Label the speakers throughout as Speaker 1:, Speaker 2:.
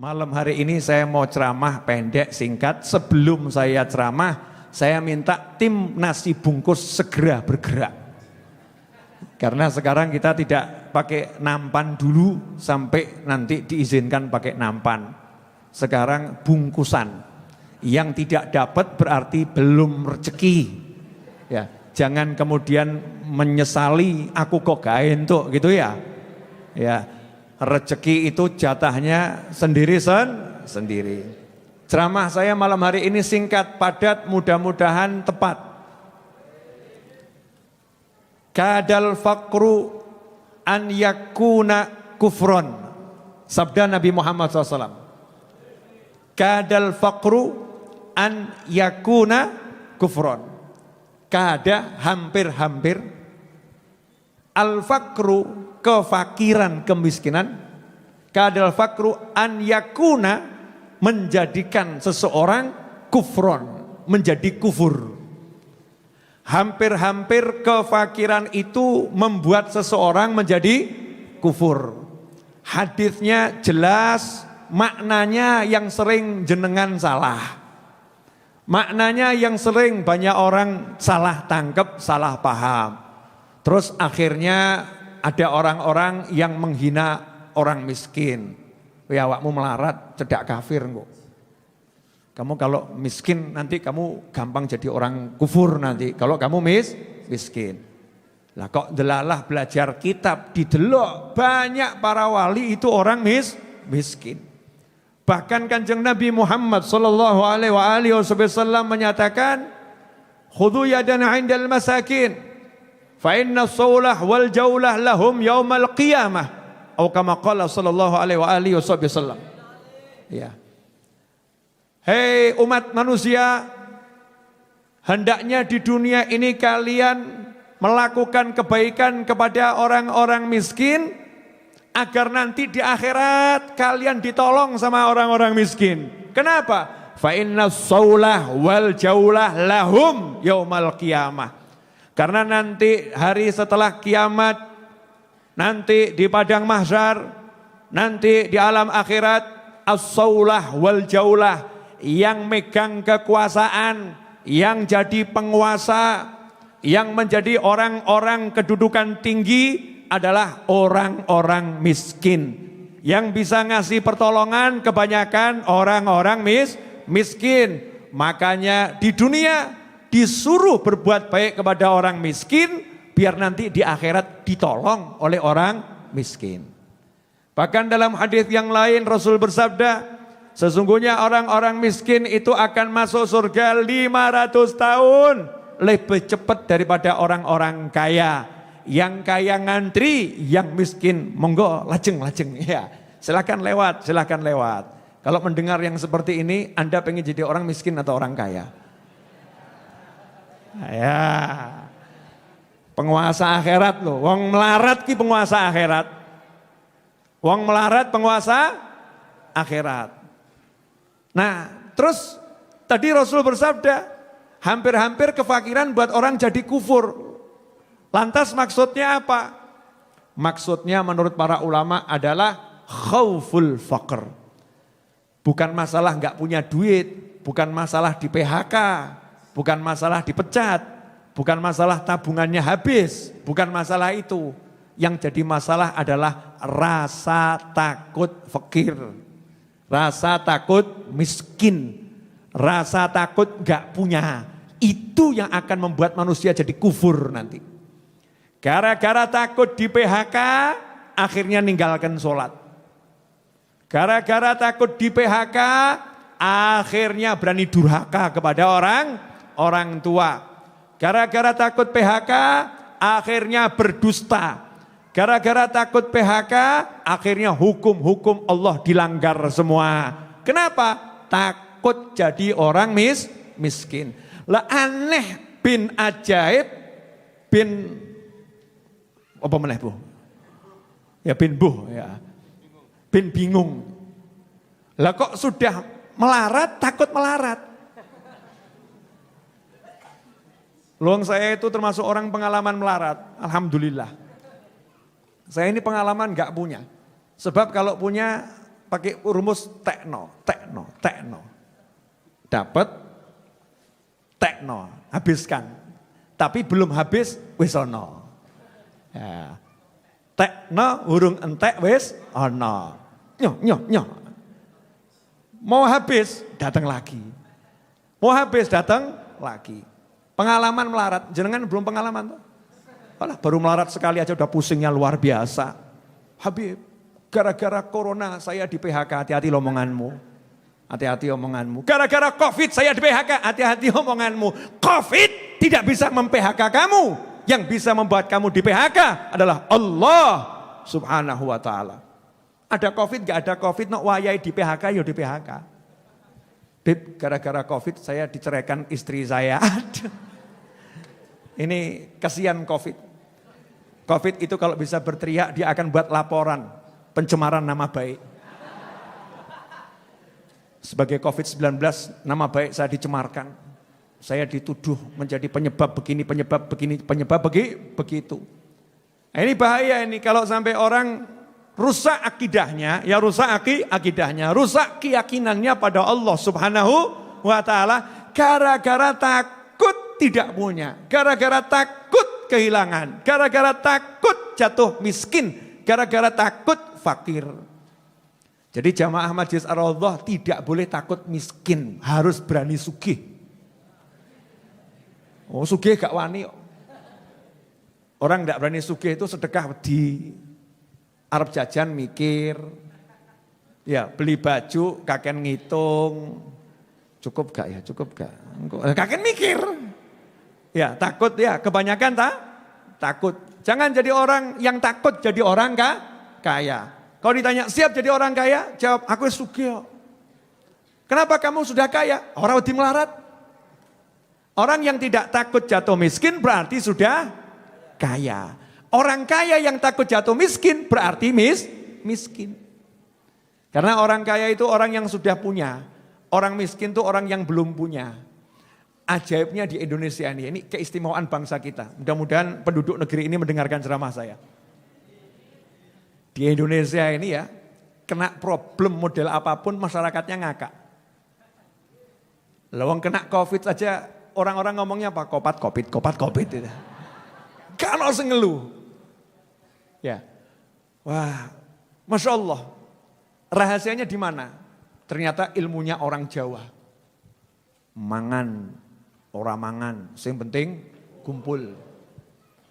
Speaker 1: Malam hari ini saya mau ceramah pendek singkat. Sebelum saya ceramah, saya minta tim nasi bungkus segera bergerak. Karena sekarang kita tidak pakai nampan dulu sampai nanti diizinkan pakai nampan. Sekarang bungkusan. Yang tidak dapat berarti belum rezeki. Ya, jangan kemudian menyesali aku kok gak entuk gitu ya. Ya. Rezeki itu jatahnya sendiri. Ceramah saya malam hari ini singkat, padat, mudah-mudahan tepat. Kadal faqru an yakuna kufron. Sabda Nabi Muhammad SAW. Kadal faqru an yakuna kufron. Kada hampir-hampir. Al-faqru kefakiran, kemiskinan. Kadal fakru an yakuna menjadikan seseorang kufron, menjadi kufur. Hampir-hampir kefakiran itu membuat seseorang menjadi kufur. Hadisnya jelas, maknanya yang sering jenengan salah. Maknanya yang sering banyak orang salah tangkap, salah paham. Terus akhirnya ada orang-orang yang menghina orang miskin. Ya awakmu melarat, cedak kafir kok. Kamu kalau miskin nanti kamu gampang jadi orang kufur nanti. Kalau kamu miskin. Lah kok delalah belajar kitab didelok banyak para wali itu orang miskin. Bahkan Kanjeng Nabi Muhammad sallallahu alaihi wasallam menyatakan, "Khudhu yadan 'indal masakin." Fa inna saulah wal jaulah lahum yaumal qiyamah. Atau kama qala sallallahu alaihi wasallam. Ya. Hei umat manusia, hendaknya di dunia ini kalian melakukan kebaikan kepada orang-orang miskin agar nanti di akhirat kalian ditolong sama orang-orang miskin. Kenapa? Fa inna saulah wal jaulah lahum yaumal qiyamah. Karena nanti hari setelah kiamat, nanti di padang mahsyar, nanti di alam akhirat, as-saulah wal jaulah, yang megang kekuasaan, yang jadi penguasa, yang menjadi orang-orang kedudukan tinggi adalah orang-orang miskin. Yang bisa ngasih pertolongan kebanyakan orang-orang miskin. Makanya di dunia disuruh berbuat baik kepada orang miskin, biar nanti di akhirat ditolong oleh orang miskin. Bahkan dalam hadis yang lain Rasul bersabda, sesungguhnya orang-orang miskin itu akan masuk surga 500 tahun lebih cepat daripada orang-orang kaya. Yang kaya ngantri, yang miskin monggo lajeng-lajeng ya. Silakan lewat. Kalau mendengar yang seperti ini, Anda pengen jadi orang miskin atau orang kaya? Ya, penguasa akhirat loh. Wong melarat ki penguasa akhirat. Wong melarat penguasa akhirat. Nah, terus tadi Rasul bersabda, hampir-hampir kefakiran buat orang jadi kufur. Lantas maksudnya apa? Maksudnya menurut para ulama adalah khauful faqr. Bukan masalah nggak punya duit, bukan masalah di PHK. Bukan masalah dipecat, bukan masalah tabungannya habis, bukan masalah itu. Yang jadi masalah adalah rasa takut fakir, rasa takut miskin, rasa takut gak punya. Itu yang akan membuat manusia jadi kufur nanti. Gara-gara takut di PHK, akhirnya ninggalkan sholat. Gara-gara takut di PHK, akhirnya berani durhaka kepada orang tua. Gara-gara takut PHK, akhirnya berdusta. Gara-gara takut PHK, akhirnya hukum-hukum Allah dilanggar semua. Kenapa? Takut jadi orang miskin. Lah aneh bin ajaib, bin apa meneh Bu? Ya bin buh ya. Bin bingung. Lah kok sudah melarat, takut melarat. Luang saya itu termasuk orang pengalaman melarat, alhamdulillah. Saya ini pengalaman gak punya. Sebab kalau punya pakai rumus tekno. Dapat tekno, habiskan. Tapi belum habis wis ono. Ya. Tekno hurung entek wis ono. Nyoh. Mau habis datang lagi. Mau habis datang lagi. Pengalaman melarat, jenengan belum pengalaman tuh? Alah, baru melarat sekali aja udah pusingnya luar biasa. Habib, gara-gara corona saya di PHK, hati-hati omonganmu. Hati-hati omonganmu. Gara-gara COVID saya di PHK, hati-hati omonganmu. COVID tidak bisa mem-PHK kamu. Yang bisa membuat kamu di PHK adalah Allah Subhanahu wa ta'ala. Ada COVID, gak ada COVID, no wayai di PHK, yo di PHK. Bib, gara-gara COVID saya diceraikan istri saya. Ini kasihan COVID. COVID itu kalau bisa berteriak, dia akan buat laporan pencemaran nama baik. Sebagai COVID-19, nama baik saya dicemarkan. Saya dituduh menjadi penyebab begini, penyebab begitu. Nah, ini bahaya ini kalau sampai orang rusak akidahnya, ya rusak akidahnya, rusak keyakinannya pada Allah Subhanahu wa ta'ala, gara-gara takut tidak punya, gara-gara takut kehilangan, gara-gara takut jatuh miskin, gara-gara takut fakir. Jadi jamaah Majelis Ar-Raudhah tidak boleh takut miskin, harus berani sugih. Oh sugih gak wani. Orang gak berani sugih itu sedekah di Arab jajan mikir, ya beli baju kakek ngitung, cukup gak ya, cukup gak, kakek mikir. Ya takut ya, kebanyakan takut. Jangan jadi orang yang takut jadi orang kaya. Kalau ditanya siap jadi orang kaya, jawab aku sugih. Kenapa kamu sudah kaya? Orang wedi melarat. Orang yang tidak takut jatuh miskin berarti sudah kaya. Orang kaya yang takut jatuh miskin berarti miskin. Karena orang kaya itu orang yang sudah punya. Orang miskin itu orang yang belum punya. Ajaibnya di Indonesia ini keistimewaan bangsa kita. Mudah-mudahan penduduk negeri ini mendengarkan ceramah saya. Di Indonesia ini ya, kena problem model apapun masyarakatnya ngakak. Lawang kena COVID aja orang-orang ngomongnya apa? Covid. Gitu. Kalau sengeluh. Ya. Wah, Masya Allah. Rahasianya di mana? Ternyata ilmunya orang Jawa. Orang mangan, yang penting kumpul.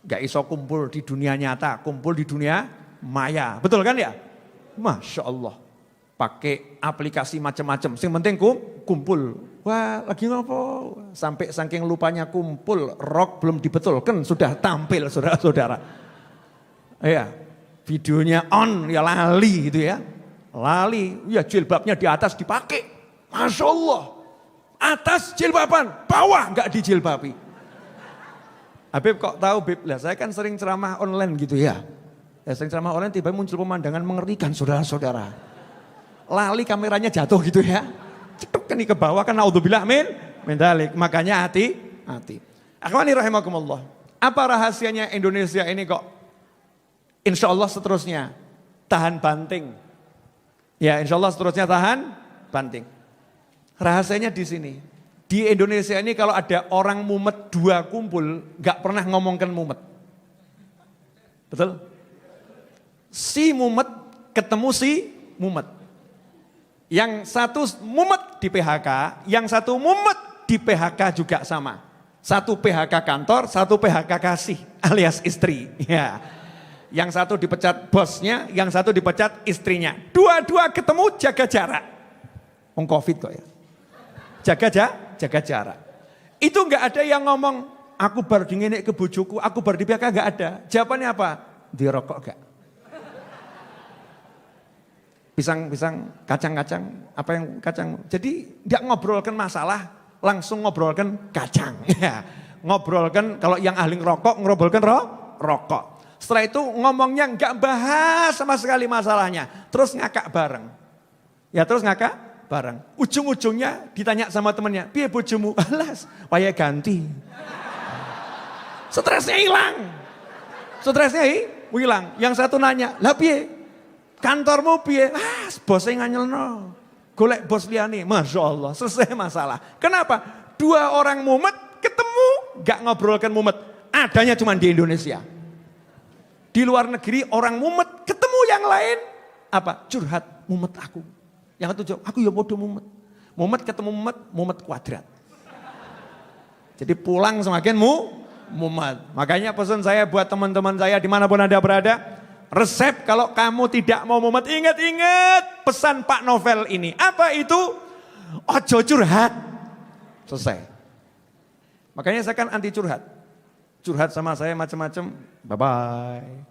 Speaker 1: Gak iso kumpul di dunia nyata, kumpul di dunia maya. Betul kan ya? Masya Allah. Pakai aplikasi macam-macam, yang penting kumpul. Wah lagi ngopo? Sampai saking lupanya kumpul, rok belum dibetulkan, sudah tampil saudara-saudara. Iya, videonya on, ya lali gitu ya. Lali, ya jilbabnya di atas dipakai. Masya Allah. Atas jilbaban, bawah enggak dijilbabi. Habib kok tahu Bib? Lah saya kan sering ceramah online gitu ya. Sering ceramah online tiba-tiba muncul pemandangan mengerikan saudara-saudara. Lali kameranya jatuh gitu ya. Cetuk kan ke bawah kan naudzubillah min dalik. Makanya hati. Akhwani rahimakumullah. Apa rahasianya Indonesia ini kok insya Allah seterusnya tahan banting. Ya insya Allah seterusnya tahan banting. Rahasianya di sini. Di Indonesia ini kalau ada orang mumet dua kumpul, gak pernah ngomongkan mumet. Betul? Si mumet ketemu si mumet. Yang satu mumet di PHK, yang satu mumet di PHK juga sama. Satu PHK kantor, satu PHK kasih alias istri. Ya. Yang satu dipecat bosnya, yang satu dipecat istrinya. Dua-dua ketemu jaga jarak. Covid kok ya. Jaga jarak. Itu enggak ada yang ngomong, aku baru dingenek ke bojoku, aku baru di PHK, enggak ada. Jawabannya apa? Dirokok enggak? Pisang, kacang, apa yang kacang. Jadi enggak ngobrolkan masalah, langsung ngobrolkan kacang. Ya. Ngobrolkan, kalau yang ahli ngerokok, ngobrolkan rokok. Setelah itu ngomongnya enggak bahas sama sekali masalahnya. Terus ngakak bareng. Ya terus ngakak bareng. Ujung-ujungnya ditanya sama temannya, piye bojomu? Alas, waya ganti. Stresnya hilang. Yang satu nanya, lah piye? Kantormu piye? Bosnya nganyelno. Golek bos liyane, Masya Allah, selesai masalah. Kenapa? 2 orang mumet ketemu, gak ngobrolkan mumet. Adanya cuma di Indonesia. Di luar negeri orang mumet ketemu yang lain. Apa? Curhat, mumet aku. Yang itu jawab, aku ya bodoh mumet. Mumet ketemu mumet, mumet kuadrat. Jadi pulang semakin mumet. Makanya pesan saya buat teman-teman saya dimanapun Anda berada. Resep kalau kamu tidak mau mumet, ingat-ingat pesan Pak Novel ini. Apa itu? Ojo curhat. Selesai. Makanya saya kan anti curhat. Curhat sama saya macam-macam, bye-bye.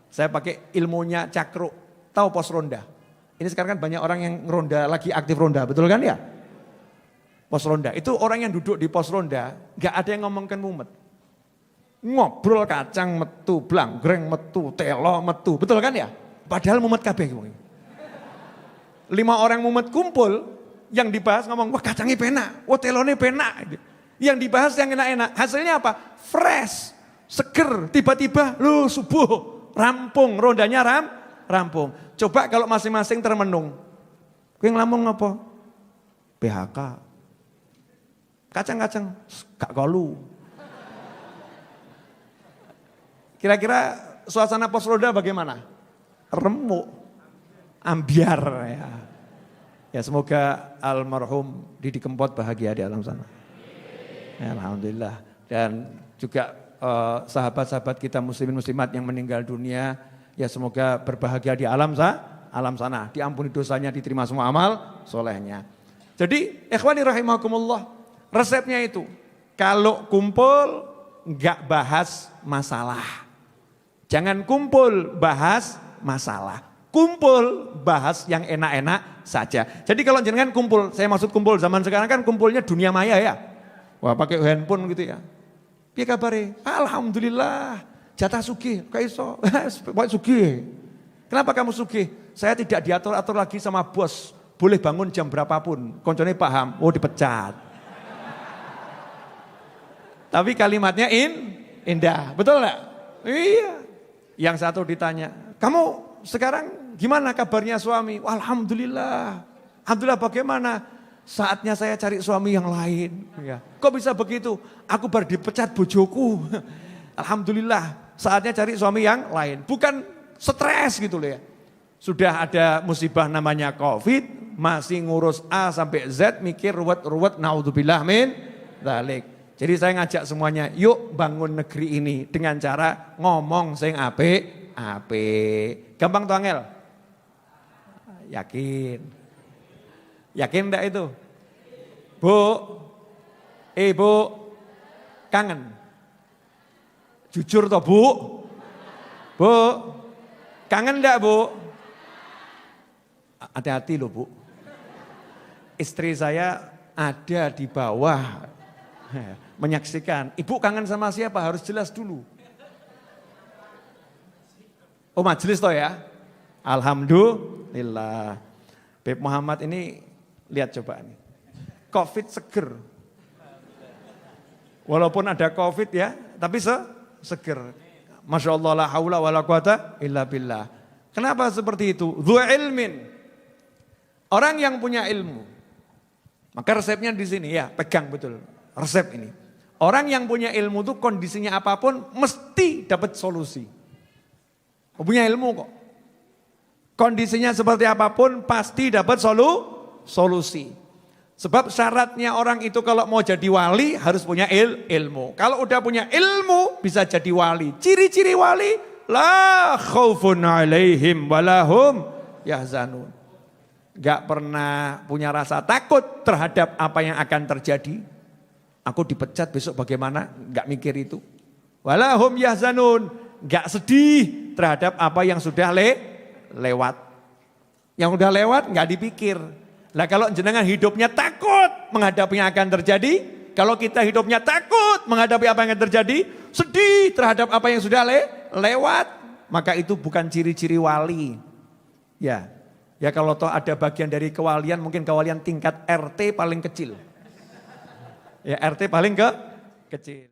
Speaker 1: Saya pakai ilmunya Cakro, tahu pos ronda. Ini sekarang kan banyak orang yang ronda, lagi aktif ronda, betul kan ya? Pos ronda, itu orang yang duduk di pos ronda, gak ada yang ngomongkan mumet. Ngobrol kacang metu, blanggreng metu, telo metu, betul kan ya? Padahal mumet kabeh. 5 orang mumet kumpul, yang dibahas ngomong, wah kacangnya penak, wah telone penak. Yang dibahas yang enak-enak, hasilnya apa? Fresh, seger, tiba-tiba lu subuh, rampung, rondanya rampung. Coba kalau masing-masing termenung, kowe nglamung apa? PHK. Kacang-kacang, gak kolu. Kira-kira suasana pos ronda bagaimana? Remuk, ambiar ya. Ya semoga almarhum Didi Kempot bahagia di alam sana. Ya, alhamdulillah. Dan juga sahabat-sahabat kita muslimin muslimat yang meninggal dunia, ya semoga berbahagia di alam sana. Diampuni dosanya, diterima semua amal solehnya. Jadi ikhwani rahimakumullah, resepnya itu kalau kumpul enggak bahas masalah. Jangan kumpul bahas masalah. Kumpul bahas yang enak-enak saja. Jadi kalau jenengan kumpul, saya maksud kumpul zaman sekarang kan kumpulnya dunia maya ya. Wah pakai handphone gitu ya. Piye kabare? Alhamdulillah. Jatah sugih, kok iso? Pokoke sugih. Kenapa kamu sugih? Saya tidak diatur-atur lagi sama bos. Boleh bangun jam berapapun. Koncone paham, oh dipecat. Tapi kalimatnya indah, betul enggak? Iya. Yang satu ditanya, kamu sekarang gimana kabarnya suami? Alhamdulillah. Alhamdulillah bagaimana? Saatnya saya cari suami yang lain. Ya. Kok bisa begitu? Aku baru dipecat bojoku. Alhamdulillah saatnya cari suami yang lain. Bukan stres gitu loh ya. Sudah ada musibah namanya COVID, masih ngurus A sampai Z, mikir ruwet-ruwet, naudzubillah min dzalik. Jadi saya ngajak semuanya, yuk bangun negeri ini dengan cara ngomong sing apik. Gampang tuh angel? Yakin? Yakin enggak itu? Bu, ibu, kangen? Jujur toh bu? Bu, kangen enggak bu? Hati-hati loh bu. Istri saya ada di bawah. Menyaksikan, ibu kangen sama siapa harus jelas dulu. Oh majelis toh ya. Alhamdulillah. Beb Muhammad ini lihat coba nih. Covid seger. Walaupun ada Covid ya, tapi seger. Masya Allah la haula wa la quwata illa billah. Kenapa seperti itu? Dzu ilmin. Orang yang punya ilmu. Maka resepnya di sini ya, pegang betul. Resep ini. Orang yang punya ilmu itu kondisinya apapun mesti dapat solusi. Punya ilmu kok. Kondisinya seperti apapun pasti dapat solusi. Sebab syaratnya orang itu kalau mau jadi wali harus punya ilmu. Kalau udah punya ilmu bisa jadi wali. Ciri-ciri wali, la khaufun alaihim walahum yahzanun. Gak pernah punya rasa takut terhadap apa yang akan terjadi. Aku dipecat besok bagaimana? Gak mikir itu. Walahum yahzanun. Gak sedih terhadap apa yang sudah lewat. Yang udah lewat gak dipikir. Lah kalau jenengan hidupnya takut menghadapi yang akan terjadi. Kalau kita hidupnya takut menghadapi apa yang akan terjadi. Sedih terhadap apa yang sudah lewat. Maka itu bukan ciri-ciri wali. Ya kalau toh ada bagian dari kewalian, mungkin kewalian tingkat RT paling kecil. Ya RT paling kecil.